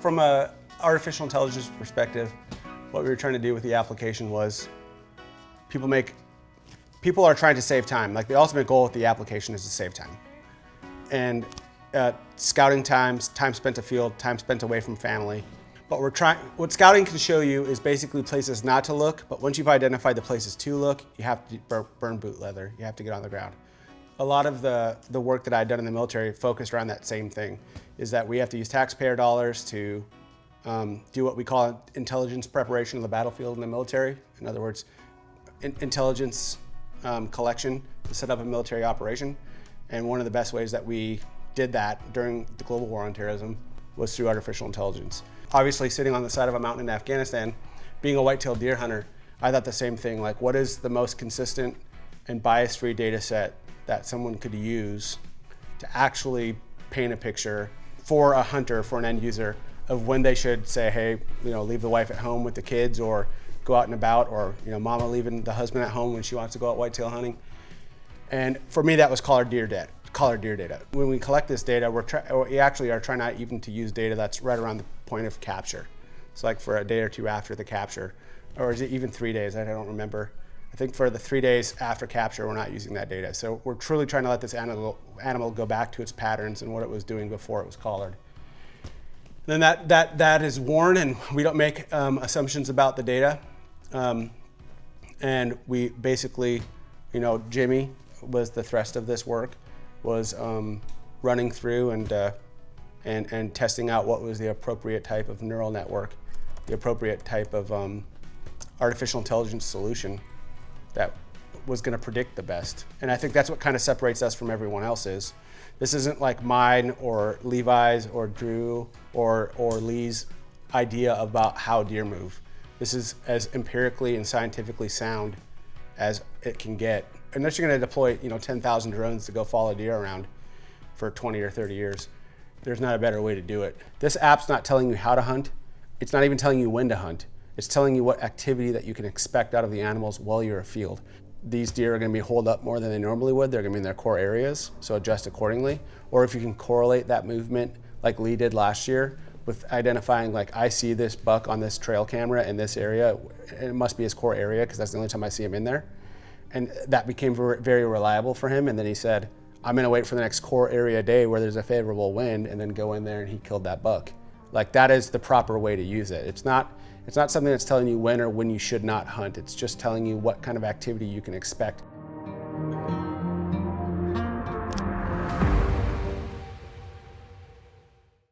From a artificial intelligence perspective, what we were trying to do with the application was people are trying to save time. Like the ultimate goal with the application is to save time. And scouting times, time spent afield, time spent away from family. But what scouting can show you is basically places not to look, but once you've identified the places to look, you have to burn boot leather. You have to get on the ground. A lot of the work that I'd done in the military focused around that same thing, is that we have to use taxpayer dollars to do what we call intelligence preparation of the battlefield in the military. In other words, intelligence collection to set up a military operation. And one of the best ways that we did that during the global war on terrorism was through artificial intelligence. Obviously, sitting on the side of a mountain in Afghanistan, being a white-tailed deer hunter, I thought the same thing, like what is the most consistent and bias-free data set that someone could use to actually paint a picture for a hunter, for an end user, of when they should say, hey, leave the wife at home with the kids, or go out and about, or mama leaving the husband at home when she wants to go out whitetail hunting. And for me, that was collared deer data. When we collect this data, we actually are trying not even to use data that's right around the point of capture. It's like for a day or two after the capture, or is it even 3 days? I don't remember. I think for the 3 days after capture, we're not using that data. So we're truly trying to let this animal go back to its patterns and what it was doing before it was collared. Then that is worn, and we don't make assumptions about the data. And we basically, Jimmy was the thrust of this work, was running through and testing out what was the appropriate type of neural network, the appropriate type of artificial intelligence solution that was going to predict the best. And I think that's what kind of separates us from everyone else. This isn't like mine or Levi's or Drew or Lee's idea about how deer move. This is as empirically and scientifically sound as it can get. Unless you're going to deploy 10,000 drones to go follow deer around for 20 or 30 years, there's not a better way to do it. This app's not telling you how to hunt. It's not even telling you when to hunt. It's telling you what activity that you can expect out of the animals while you're afield. These deer are going to be holed up more than they normally would. They're going to be in their core areas, so adjust accordingly. Or if you can correlate that movement like Lee did last year with identifying, like, I see this buck on this trail camera in this area, it must be his core area because that's the only time I see him in there. And that became very reliable for him. And then he said, I'm going to wait for the next core area day where there's a favorable wind and then go in there, and he killed that buck. Like, that is the proper way to use it. It's not something that's telling you when or when you should not hunt. It's just telling you what kind of activity you can expect.